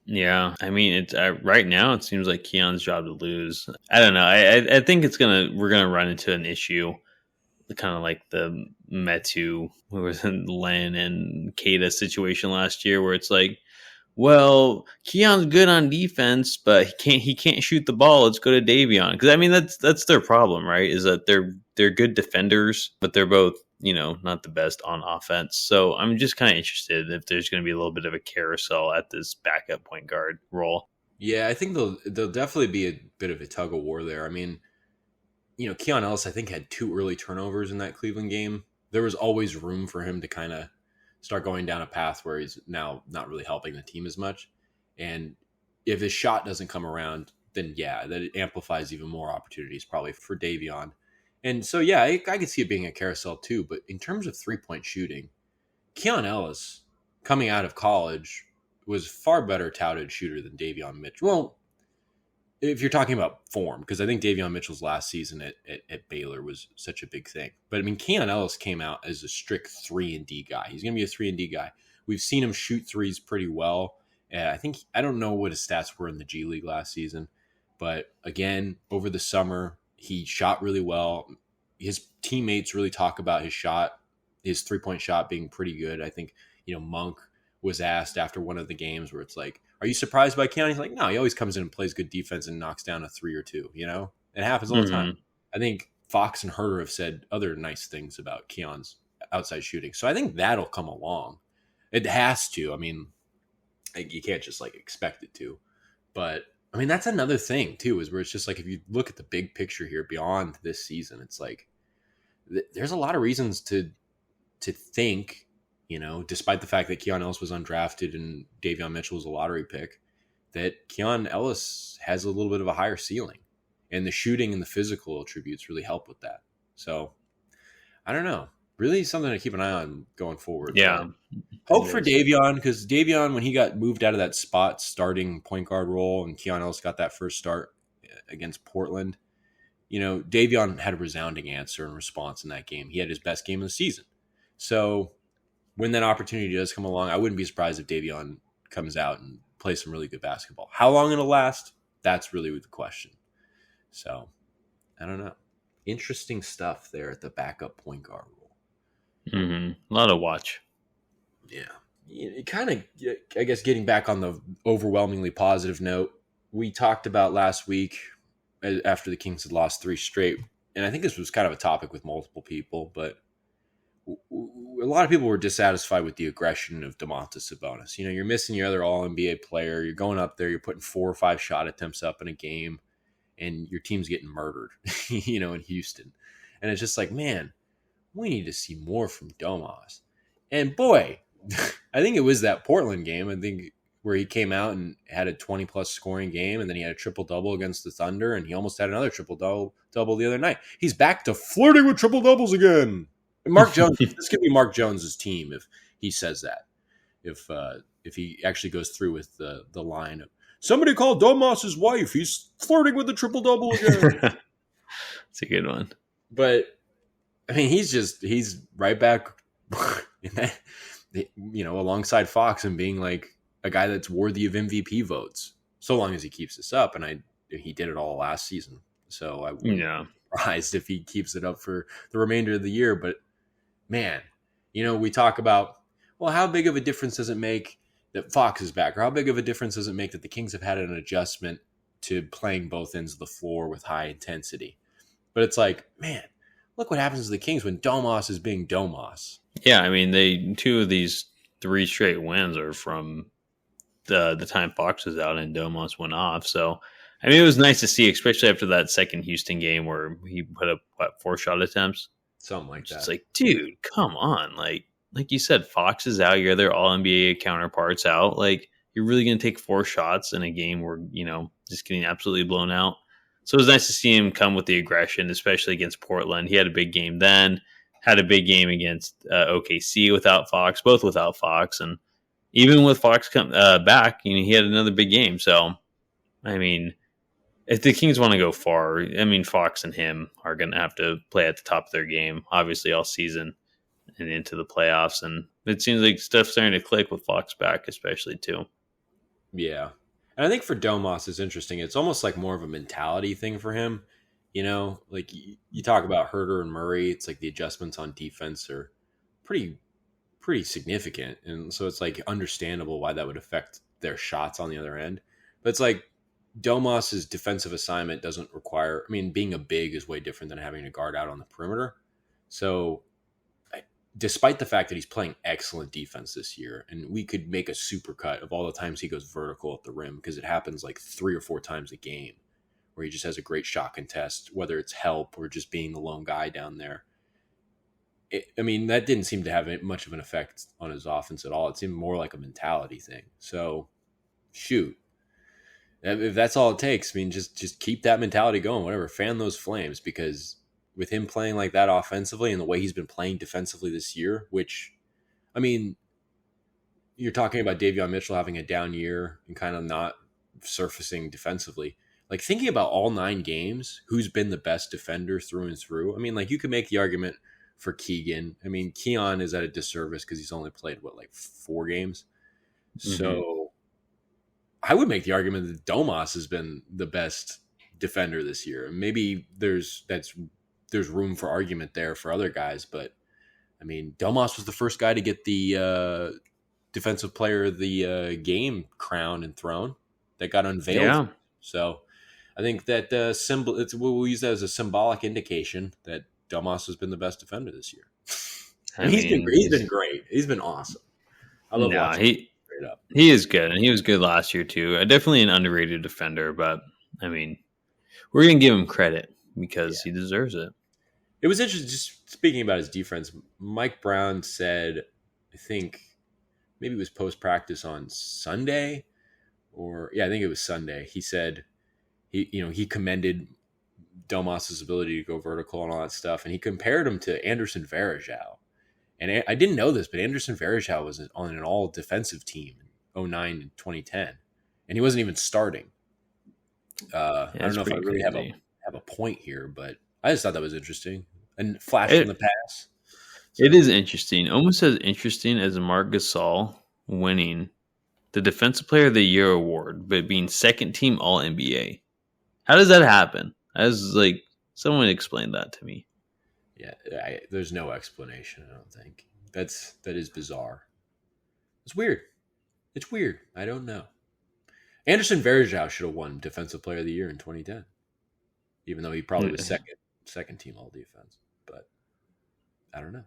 Yeah, I mean, it's right now it seems like Keon's job to lose. I don't know. I think we're gonna run into an issue, kind of like the Metu, who was in Len and Kada situation last year, where it's like, well, Keon's good on defense, but he can't shoot the ball. Let's go to Davion, because I mean that's their problem, right? Is that they're good defenders, but they're both not the best on offense. So I'm just kind of interested if there's going to be a little bit of a carousel at this backup point guard role. Yeah, I think there'll definitely be a bit of a tug of war there. I mean, Keon Ellis, I think, had 2 early turnovers in that Cleveland game. There was always room for him to kind of start going down a path where he's now not really helping the team as much. And if his shot doesn't come around, then yeah, that it amplifies even more opportunities probably for Davion. And so, yeah, I could see it being a carousel too. But in terms of three-point shooting, Keon Ellis, coming out of college, was far better touted shooter than Davion Mitchell. Well, if you're talking about form, because I think Davion Mitchell's last season at Baylor was such a big thing. But I mean, Keon Ellis came out as a strict 3-and-D guy. He's going to be a 3-and-D guy. We've seen him shoot threes pretty well. I don't know what his stats were in the G League last season, but again, over the summer, he shot really well. His teammates really talk about his shot, his 3-point shot being pretty good. I think, Monk was asked after one of the games where it's like, are you surprised by Keon? He's like, no, he always comes in and plays good defense and knocks down a 3 or 2, It happens all the time. I think Fox and Huerter have said other nice things about Keon's outside shooting. So I think that'll come along. It has to. I mean, you can't just expect it to. But I mean, that's another thing too, is where it's just like, if you look at the big picture here beyond this season, it's like there's a lot of reasons to think, despite the fact that Keon Ellis was undrafted and Davion Mitchell was a lottery pick, that Keon Ellis has a little bit of a higher ceiling, and the shooting and the physical attributes really help with that. So I don't know, really something to keep an eye on going forward. Yeah. Hope for Davion, because Davion, when he got moved out of that spot starting point guard role and Keon Ellis got that first start against Portland, Davion had a resounding answer and response in that game. He had his best game of the season. So when that opportunity does come along, I wouldn't be surprised if Davion comes out and plays some really good basketball. How long it'll last, that's really the question. So I don't know. Interesting stuff there at the backup point guard role. Mm-hmm. A lot of watch. Yeah. It kind of, I guess, getting back on the overwhelmingly positive note, we talked about last week after the Kings had lost 3 straight, and I think this was kind of a topic with multiple people, but a lot of people were dissatisfied with the aggression of Domantas Sabonis. You're missing your other All-NBA player. You're going up there, you're putting 4 or 5 shot attempts up in a game, and your team's getting murdered, in Houston. And it's just like, man, we need to see more from Domas. And boy, I think it was that Portland game, I think, where he came out and had a 20-plus scoring game, and then he had a triple-double against the Thunder, and he almost had another triple-double the other night. He's back to flirting with triple-doubles again. And Mark Jones, this could be Mark Jones's team if he says that. If he actually goes through with the line of, somebody called Domas' wife, he's flirting with the triple-double again. It's a good one. But, I mean, he's right back in that, alongside Fox and being like a guy that's worthy of MVP votes, so long as he keeps this up. And he did it all last season. So I wouldn't be surprised if he keeps it up for the remainder of the year. But man, we talk about, well, how big of a difference does it make that Fox is back? Or how big of a difference does it make that the Kings have had an adjustment to playing both ends of the floor with high intensity? But it's like, man, look what happens to the Kings when Domas is being Domas. Yeah, I mean, 2 of these 3 straight wins are from the time Fox was out and Domas went off. So, I mean, it was nice to see, especially after that second Houston game where he put up, 4 shot attempts? Something like that. It's like, dude, come on. Like you said, Fox is out. Your other All-NBA counterparts out. Like, you're really going to take 4 shots in a game where, just getting absolutely blown out. So it was nice to see him come with the aggression, especially against Portland. He had a big game then, had a big game against OKC without Fox, both without Fox. And even with Fox come back, he had another big game. So, I mean, if the Kings want to go far, I mean, Fox and him are going to have to play at the top of their game, obviously, all season and into the playoffs. And it seems like stuff's starting to click with Fox back, especially, too. Yeah. And I think for Domas, it's interesting. It's almost like more of a mentality thing for him. Like you talk about Herter and Murray. It's like the adjustments on defense are pretty significant. And so it's like understandable why that would affect their shots on the other end. But it's like Domas's defensive assignment doesn't require, being a big is way different than having a guard out on the perimeter. So despite the fact that he's playing excellent defense this year, and we could make a super cut of all the times he goes vertical at the rim, because it happens like 3 or 4 times a game where he just has a great shot contest, whether it's help or just being the lone guy down there. That didn't seem to have much of an effect on his offense at all. It seemed more like a mentality thing. So, shoot. If that's all it takes, just keep that mentality going, whatever, fan those flames, because with him playing like that offensively and the way he's been playing defensively this year, which, you're talking about Davion Mitchell having a down year and kind of not surfacing defensively. Like, thinking about all 9 games, who's been the best defender through and through? You could make the argument for Keegan. Keon is at a disservice because he's only played, 4 games? Mm-hmm. So I would make the argument that Domas has been the best defender this year. Maybe there's room for argument there for other guys, but Domas was the first guy to get the defensive player of the game crown and throne that got unveiled. Yeah. So I think that we'll use that as a symbolic indication that Domas has been the best defender this year. He's been great. He's been awesome. I love watching him. it up. He is good, and he was good last year too. Definitely an underrated defender, but I mean, we're gonna give him credit because he deserves it. It was interesting. Just speaking about his defense, Mike Brown said, I think maybe it was post practice on Sunday, I think it was Sunday. He said he commended Domas's ability to go vertical and all that stuff, and he compared him to Anderson Varejao. And I didn't know this, but Anderson Varejao was on an all defensive team in 09 and 2010, and he wasn't even starting. I don't know if I really have a point here, but I just thought that was interesting and flash from the past. So. It is interesting, almost as interesting as Marc Gasol winning the Defensive Player of the Year award, but being second team All NBA. How does that happen? Someone explained that to me. Yeah, there's no explanation. I don't think that is bizarre. It's weird. It's weird. I don't know. Anderson Varejao should have won Defensive Player of the Year in 2010, even though he probably was second team All Defense. But I don't know.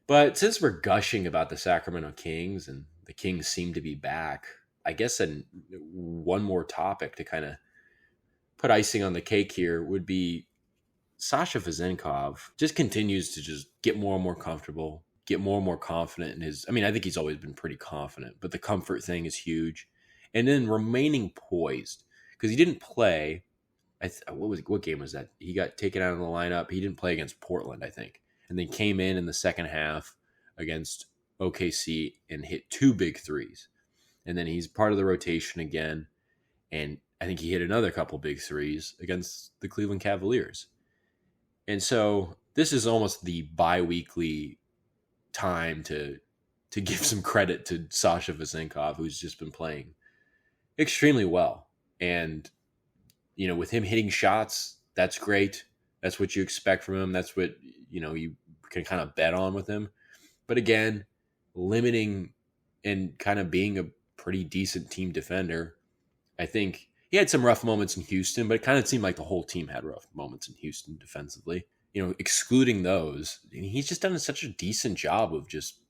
But since we're gushing about the Sacramento Kings and the Kings seem to be back, I guess one more topic to kind of put icing on the cake here would be Sasha Vezenkov just continues to just get more and more comfortable, get more and more confident in his. I mean, I think he's always been pretty confident, but the comfort thing is huge. And then remaining poised because he didn't play. What game was that? He got taken out of the lineup. He didn't play against Portland, I think, and then came in the second half against OKC and hit 2 big threes. And then he's part of the rotation again, and I think he hit another couple big threes against the Cleveland Cavaliers. And so this is almost the bi-weekly time to give some credit to Sasha Vezenkov, who's just been playing extremely well. And, with him hitting shots, that's great. That's what you expect from him. That's what, you can kind of bet on with him. But again, limiting and kind of being a pretty decent team defender. I think he had some rough moments in Houston, but it kind of seemed like the whole team had rough moments in Houston defensively. Excluding those, he's just done such a decent job of just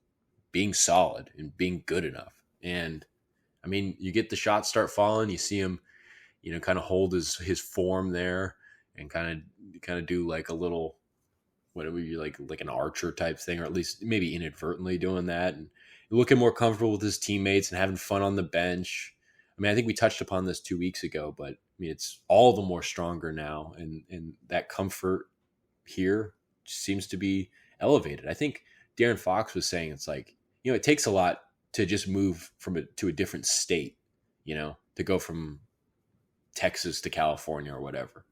being solid and being good enough. And I mean, you get the shots start falling, you see him, kind of hold his form there and kind of do like a little, whatever you like an archer type thing, or at least maybe inadvertently doing that, and looking more comfortable with his teammates and having fun on the bench. I mean, I think we touched upon this 2 weeks ago, but I mean, it's all the more stronger now, and that comfort here seems to be elevated. I think Darren Fox was saying it's like, it takes a lot to just move to a different state, to go from Texas to California or whatever.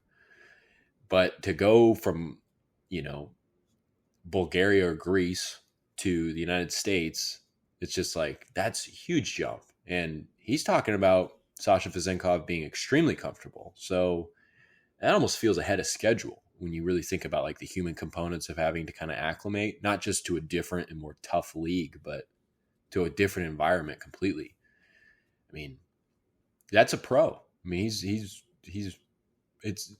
But to go from, Bulgaria or Greece to the United States, it's just like, that's a huge jump. And he's talking about Sasha Vezenkov being extremely comfortable. So that almost feels ahead of schedule when you really think about like the human components of having to kind of acclimate, not just to a different and more tough league, but to a different environment completely. I mean, that's a pro. I mean, it's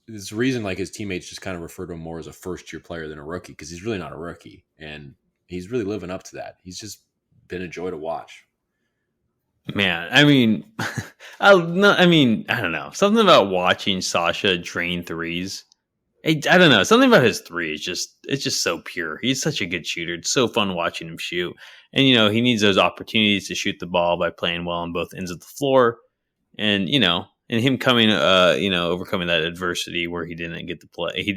the reason like his teammates just kind of refer to him more as a first year player than a rookie, because he's really not a rookie, and he's really living up to that. He's just been a joy to watch. Man, I mean, I don't know. Something about watching Sasha drain threes. I don't know. Something about his three is it's just so pure. He's such a good shooter. It's so fun watching him shoot. And, he needs those opportunities to shoot the ball by playing well on both ends of the floor. And, and him coming, overcoming that adversity where he didn't get to play. He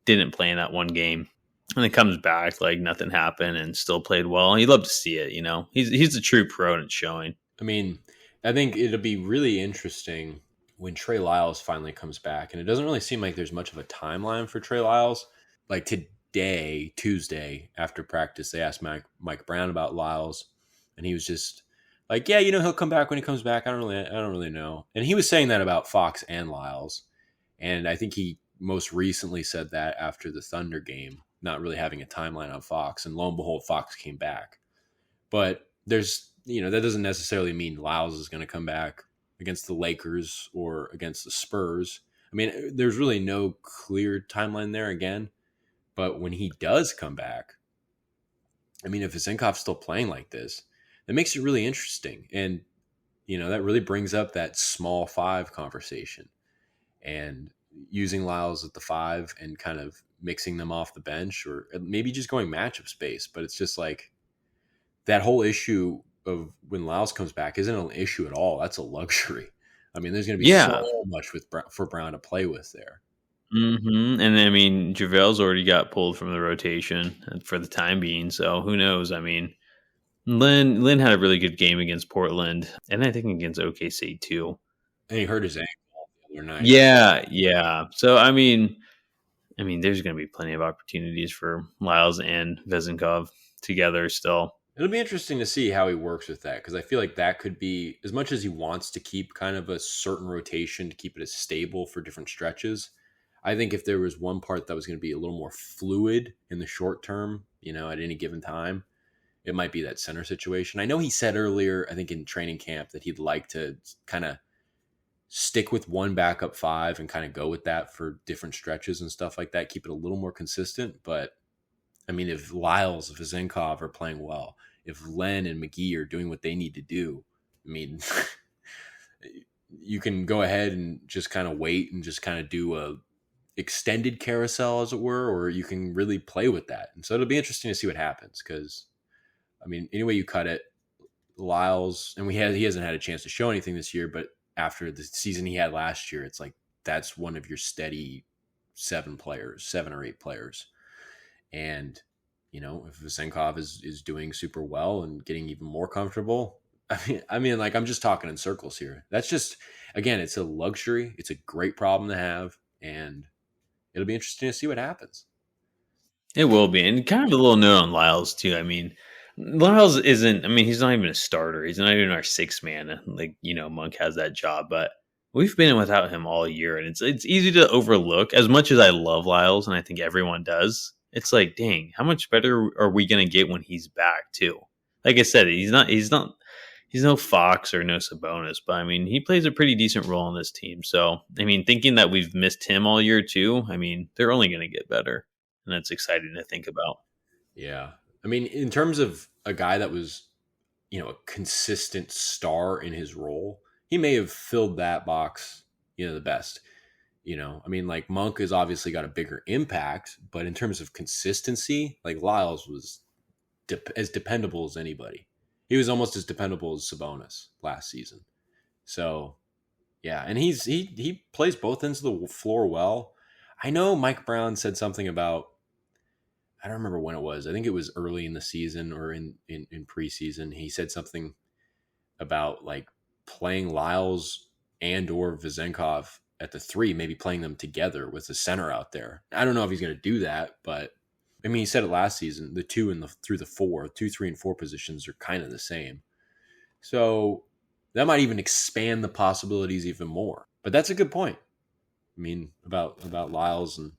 didn't play in that one game. And then comes back like nothing happened and still played well. You'd love to see it, He's a true pro and it's showing. I mean, I think it'll be really interesting when Trey Lyles finally comes back. And it doesn't really seem like there's much of a timeline for Trey Lyles. Like today, Tuesday, after practice, they asked Mike Brown about Lyles. And he was just like, yeah, he'll come back when he comes back. I don't really know. And he was saying that about Fox and Lyles. And I think he most recently said that after the Thunder game, not really having a timeline on Fox. And lo and behold, Fox came back. But there's, that doesn't necessarily mean Lyles is going to come back against the Lakers or against the Spurs. I mean, there's really no clear timeline there again. But when he does come back, I mean, if Vezenkov's still playing like this, that makes it really interesting. And, that really brings up that small five conversation and using Lyles at the five and kind of mixing them off the bench or maybe just going matchup space. But it's just like that whole issue of when Lyles comes back isn't an issue at all. That's a luxury. I mean, there's going to be Yeah. so much for Brown to play with there. And I mean, JaVale's already got pulled from the rotation for the time being. So who knows? I mean, Lynn had a really good game against Portland, and I think against OKC too. And he hurt his ankle the other night. Yeah. So I mean, there's going to be plenty of opportunities for Lyles and Vezenkov together still. It'll be interesting to see how he works with that, because I feel like that could be, as much as he wants to keep kind of a certain rotation to keep it as stable for different stretches. I think if there was one part that was going to be a little more fluid in the short term, at any given time, it might be that center situation. I know he said earlier, I think in training camp, that he'd like to kind of stick with one backup five and kind of go with that for different stretches and stuff like that, keep it a little more consistent. But I mean, if Lyles, if Vezenkov are playing well, if Len and McGee are doing what they need to do, I mean, you can go ahead and just kind of wait and just kind of do a extended carousel, as it were, or you can really play with that. And so it'll be interesting to see what happens, because, I mean, any way you cut it, Lyles, and he hasn't had a chance to show anything this year, but after the season he had last year, it's like that's one of your steady 7 or 8 players. And, if Vezenkov is doing super well and getting even more comfortable, I mean, like, I'm just talking in circles here. That's just, again, it's a luxury. It's a great problem to have. And it'll be interesting to see what happens. It will be. And kind of a little note on Lyles, too. I mean, Lyles isn't, he's not even a starter. He's not even our 6th man. Like, Monk has that job, but we've been without him all year. And it's easy to overlook. As much as I love Lyles, and I think everyone does, it's like, dang, how much better are we going to get when he's back, too? Like I said, he's no Fox or no Sabonis, but I mean, he plays a pretty decent role on this team. So, I mean, thinking that we've missed him all year, too, I mean, they're only going to get better. And that's exciting to think about. Yeah. I mean, in terms of a guy that was, a consistent star in his role, he may have filled that box, the best. I mean, like, Monk has obviously got a bigger impact, but in terms of consistency, like, Lyles was as dependable as anybody. He was almost as dependable as Sabonis last season. So, yeah, and he plays both ends of the floor well. I know Mike Brown said something about, I don't remember when it was. I think it was early in the season or in preseason. He said something about, like, playing Lyles and or Vezenkov at the 3, maybe playing them together with the center out there. I don't know if he's going to do that, but I mean, he said it last season. The 2 and through the 4, 2, 3, and 4 positions are kind of the same. So that might even expand the possibilities even more. But that's a good point. I mean, about Lyles, and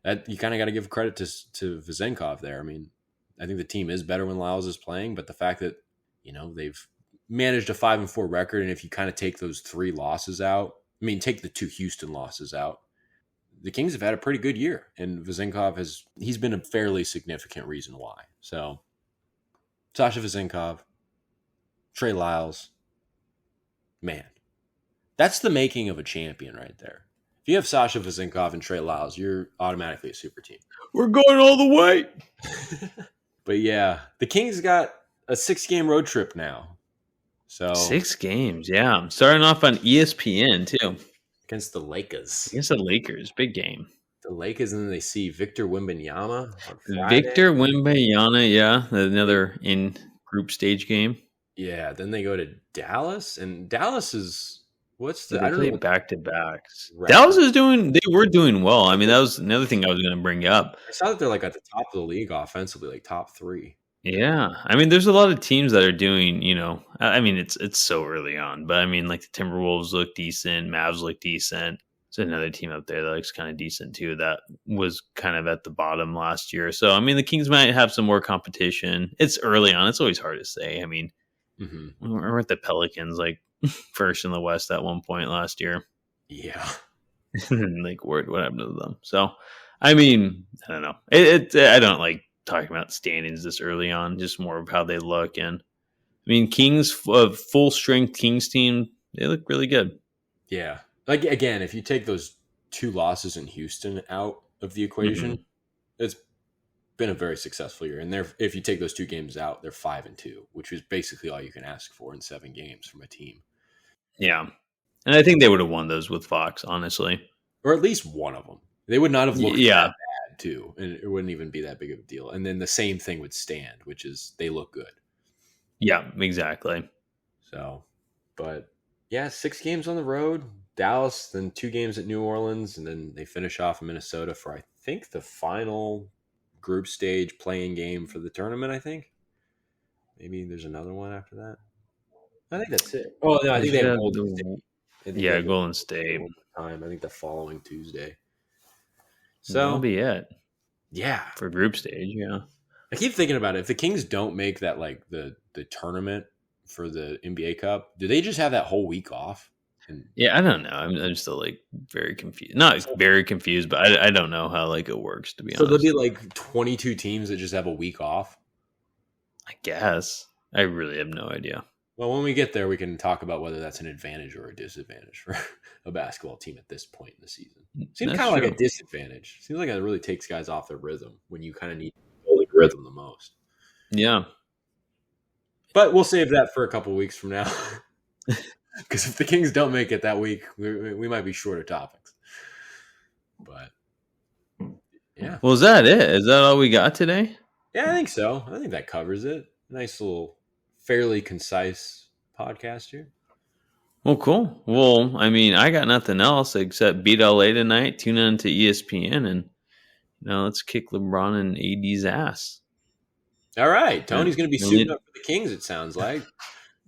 that you kind of got to give credit to Vezenkov there. I mean, I think the team is better when Lyles is playing, but the fact that, they've managed a 5-4 record, and if you kind of take those 3 losses out, take the 2 Houston losses out, the Kings have had a pretty good year, and Vezenkov he's been a fairly significant reason why. So, Sasha Vezenkov, Trey Lyles, man, that's the making of a champion right there. If you have Sasha Vezenkov and Trey Lyles, you're automatically a super team. We're going all the way. But yeah, the Kings got a 6-game road trip now. So 6 games, yeah. I'm starting off on ESPN too. Against the Lakers. Against the Lakers, big game. The Lakers, and then they see Victor Wembanyama on Friday. Victor Wembanyama, yeah, another in group stage game. Yeah, then they go to Dallas, and Dallas is they play back to backs. Right. Dallas they were doing well. I mean, that was another thing I was going to bring up. I saw that they're like at the top of the league offensively, like top 3. Yeah, I mean, there's a lot of teams that are doing, I mean, it's so early on, but I mean, like the Timberwolves look decent, Mavs look decent. There's another team up there that looks kind of decent too. That was kind of at the bottom last year. So, I mean, the Kings might have some more competition. It's early on. It's always hard to say. I mean, we're at the Pelicans, like first in the West at one point last year. Yeah. Like, what happened to them? So, I mean, I don't know. I don't like talking about standings this early on, just more of how they look. And I mean, Kings, full strength Kings team, they look really good. Yeah. Like, again, if you take those 2 losses in Houston out of the equation, it's been a very successful year. And if you take those 2 games out, they're 5-2, which is basically all you can ask for in 7 games from a team. Yeah. And I think they would have won those with Fox, honestly. Or at least one of them. They would not have looked Yeah. that bad, too. And it wouldn't even be that big of a deal. And then the same thing would stand, which is they look good. Yeah, exactly. So, but yeah, 6 games on the road. Dallas, then 2 games at New Orleans, and then they finish off in Minnesota for, I think, the final group stage playing game for the tournament, I think. Maybe there's another one after that. I think that's it. Oh, no, I think they have Golden State. Yeah, Golden State. Time. I think the following Tuesday. So that'll be it. Yeah. For group stage, yeah. I keep thinking about it. If the Kings don't make that, like, the tournament for the NBA Cup, do they just have that whole week off? Yeah, I don't know. I'm still like very confused. Not very confused, but I don't know how like it works, to be honest. So there'll be like 22 teams that just have a week off? I guess. I really have no idea. Well, when we get there, we can talk about whether that's an advantage or a disadvantage for a basketball team at this point in the season. Seems kind of like a disadvantage. Seems like it really takes guys off their rhythm when you kind of need the rhythm the most. Yeah. But we'll save that for a couple of weeks from now. Because if the Kings don't make it that week, we might be short of topics. But, yeah. Well, is that it? Is that all we got today? Yeah, I think so. I think that covers it. Nice little, fairly concise podcast here. Well, cool. Well, I mean, I got nothing else except beat LA tonight, tune in to ESPN, and let's kick LeBron and AD's ass. All right. Tony's going to be suiting up for the Kings, it sounds like.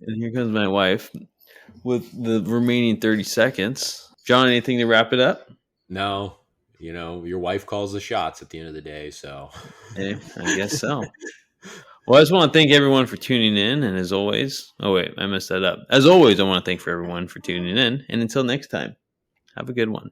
And here comes my wife with the remaining 30 seconds. John, anything to wrap it up? No. Your wife calls the shots at the end of the day, so. Hey, I guess so. Well, I just want to thank everyone for tuning in, and as always, oh wait, I messed that up. As always, I want to thank everyone for tuning in, and until next time, have a good one.